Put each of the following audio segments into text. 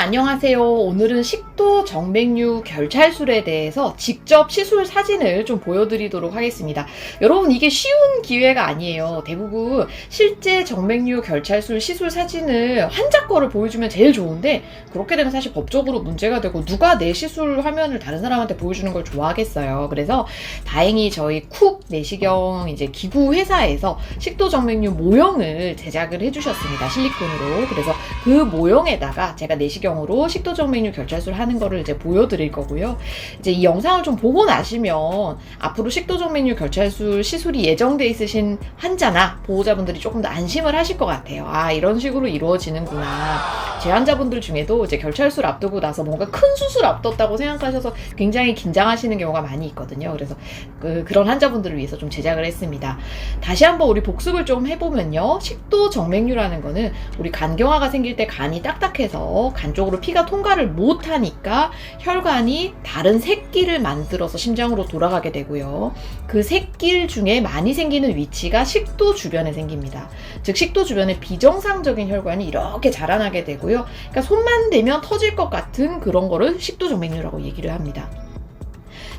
안녕하세요. 오늘은 식도 정맥류 결찰술에 대해서 직접 시술 사진을 좀 보여드리도록 하겠습니다. 여러분, 이게 쉬운 기회가 아니에요. 대부분 실제 정맥류 결찰술 시술 사진을 환자 거를 보여주면 제일 좋은데, 그렇게 되면 사실 법적으로 문제가 되고 누가 내 시술 화면을 다른 사람한테 보여주는 걸 좋아하겠어요. 그래서 다행히 저희 쿡 내시경 이제 기구 회사에서 식도 정맥류 모형을 제작을 해주셨습니다. 실리콘으로. 그래서 그 모형에다가 제가 내시경으로 식도 정맥류 결찰술 하는 거를 이제 보여드릴 거고요. 이제 이 영상을 좀 보고 나시면 앞으로 식도 정맥류 결찰술 시술이 예정돼 있으신 환자나 보호자분들이 조금 더 안심을 하실 것 같아요. 아, 이런 식으로 이루어지는구나. 제 환자분들 중에도 이제 결찰술 앞두고 나서 뭔가 큰 수술 앞뒀다고 생각하셔서 굉장히 긴장하시는 경우가 많이 있거든요. 그래서 그런 환자분들을 위해서 좀 제작을 했습니다. 다시 한번 우리 복습을 좀 해보면요. 식도 정맥류라는 거는 우리 간경화가 생길 때 간이 딱딱해서 간 쪽으로 피가 통과를 못하니까 혈관이 다른 샛길을 만들어서 심장으로 돌아가게 되고요. 그 샛길 중에 많이 생기는 위치가 식도 주변에 생깁니다. 즉 식도 주변에 비정상적인 혈관이 이렇게 자라나게 되고요. 그러니까 손만 대면 터질 것 같은 그런 거를 식도 정맥류라고 얘기를 합니다.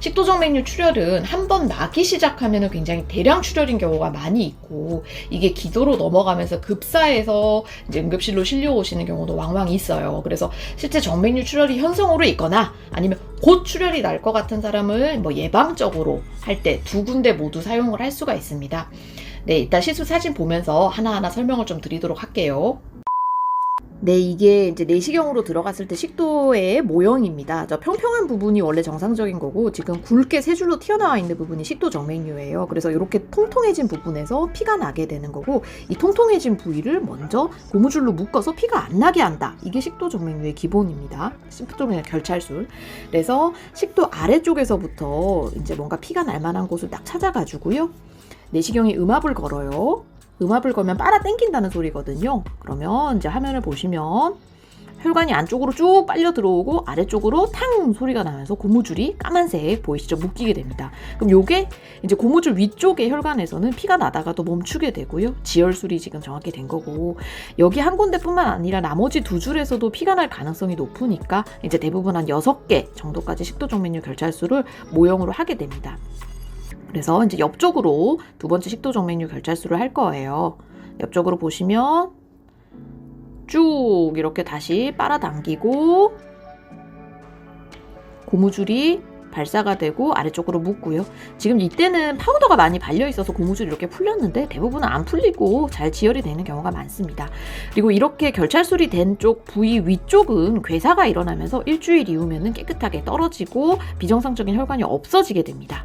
식도 정맥류 출혈은 한번 나기 시작하면 굉장히 대량 출혈인 경우가 많이 있고, 이게 기도로 넘어가면서 급사해서 이제 응급실로 실려오시는 경우도 왕왕 있어요. 그래서 실제 정맥류 출혈이 현성으로 있거나 아니면 곧 출혈이 날 것 같은 사람을 예방적으로 할 때 두 군데 모두 사용을 할 수가 있습니다. 네, 일단 시술 사진 보면서 하나하나 설명을 좀 드리도록 할게요. 네, 이게 이제 내시경으로 들어갔을 때 식도의 모형입니다. 저 평평한 부분이 원래 정상적인 거고, 지금 굵게 세 줄로 튀어나와 있는 부분이 식도 정맥류예요. 그래서 이렇게 통통해진 부분에서 피가 나게 되는 거고, 이 통통해진 부위를 먼저 고무줄로 묶어서 피가 안 나게 한다. 이게 식도 정맥류의 기본입니다. 식도 정맥류 결찰술. 그래서 식도 아래쪽에서부터 이제 뭔가 피가 날 만한 곳을 딱 찾아가지고요. 내시경에 음압을 걸어요. 음압을 걸면 빨아 당긴다는 소리거든요. 그러면 이제 화면을 보시면 혈관이 안쪽으로 쭉 빨려 들어오고 아래쪽으로 탕 소리가 나면서 고무줄이 까만색 보이시죠? 묶이게 됩니다. 그럼 요게 이제 고무줄 위쪽의 혈관에서는 피가 나다가도 멈추게 되고요. 지혈술이 지금 정확히 된 거고, 여기 한 군데뿐만 아니라 나머지 두 줄에서도 피가 날 가능성이 높으니까 이제 대부분 한 6개 정도까지 식도 정맥류 결찰술을 모형으로 하게 됩니다. 그래서 이제 옆쪽으로 두 번째 식도 정맥류 결찰술을 할 거예요. 옆쪽으로 보시면 쭉 이렇게 다시 빨아당기고 고무줄이 발사가 되고 아래쪽으로 묶고요. 지금 이때는 파우더가 많이 발려 있어서 고무줄이 이렇게 풀렸는데 대부분은 안 풀리고 잘 지혈이 되는 경우가 많습니다. 그리고 이렇게 결찰술이 된 쪽 부위 위쪽은 괴사가 일어나면서 일주일 이후면은 깨끗하게 떨어지고 비정상적인 혈관이 없어지게 됩니다.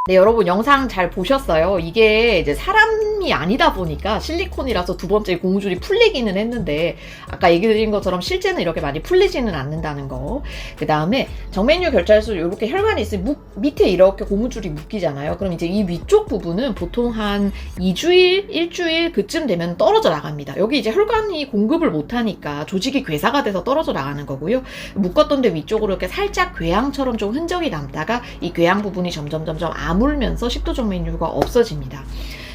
네, 여러분 영상 잘 보셨어요? 이게 이제 사람이 아니다 보니까 실리콘이라서 두 번째 고무줄이 풀리기는 했는데, 아까 얘기 드린 것처럼 실제는 이렇게 많이 풀리지는 않는다는 거. 그 다음에 정맥류 결찰술 이렇게 혈관이 있으면 밑에 이렇게 고무줄이 묶이잖아요. 그럼 이제 이 위쪽 부분은 보통 한 2주일, 일주일 그쯤 되면 떨어져 나갑니다. 여기 이제 혈관이 공급을 못하니까 조직이 괴사가 돼서 떨어져 나가는 거고요. 묶었던 데 위쪽으로 이렇게 살짝 궤양처럼 좀 흔적이 남다가 이 궤양 부분이 점점 아물면서 식도 정맥류가 없어집니다.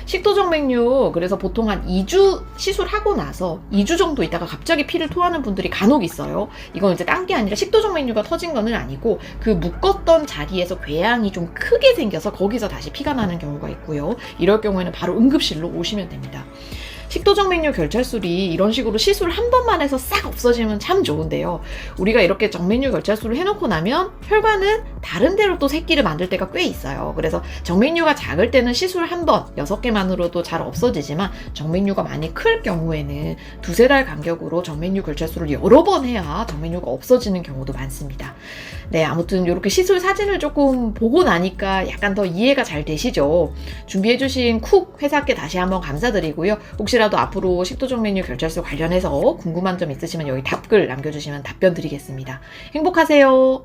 식도 정맥류 그래서 보통 한 2주 시술하고 나서 2주 정도 있다가 갑자기 피를 토하는 분들이 간혹 있어요. 이건 이제 딴 게 아니라 식도 정맥류가 터진 거는 아니고 그 묶었던 자리에서 궤양이 좀 크게 생겨서 거기서 다시 피가 나는 경우가 있고요. 이럴 경우에는 바로 응급실로 오시면 됩니다. 식도 정맥류 결찰술이 이런 식으로 시술 한 번만 해서 싹 없어지면 참 좋은데요. 우리가 이렇게 정맥류 결찰술을 해놓고 나면 혈관은 다른 데로 또 새끼를 만들 때가 꽤 있어요. 그래서 정맥류가 작을 때는 시술 한 번, 6개만으로도 잘 없어지지만 정맥류가 많이 클 경우에는 2-3달 간격으로 정맥류 결찰술을 여러 번 해야 정맥류가 없어지는 경우도 많습니다. 네, 아무튼 이렇게 시술 사진을 조금 보고 나니까 약간 더 이해가 잘 되시죠? 준비해주신 쿡 회사께 다시 한번 감사드리고요. 혹시라도 앞으로 식도 정맥류 결찰술 관련해서 궁금한 점 있으시면 여기 답글 남겨주시면 답변 드리겠습니다. 행복하세요.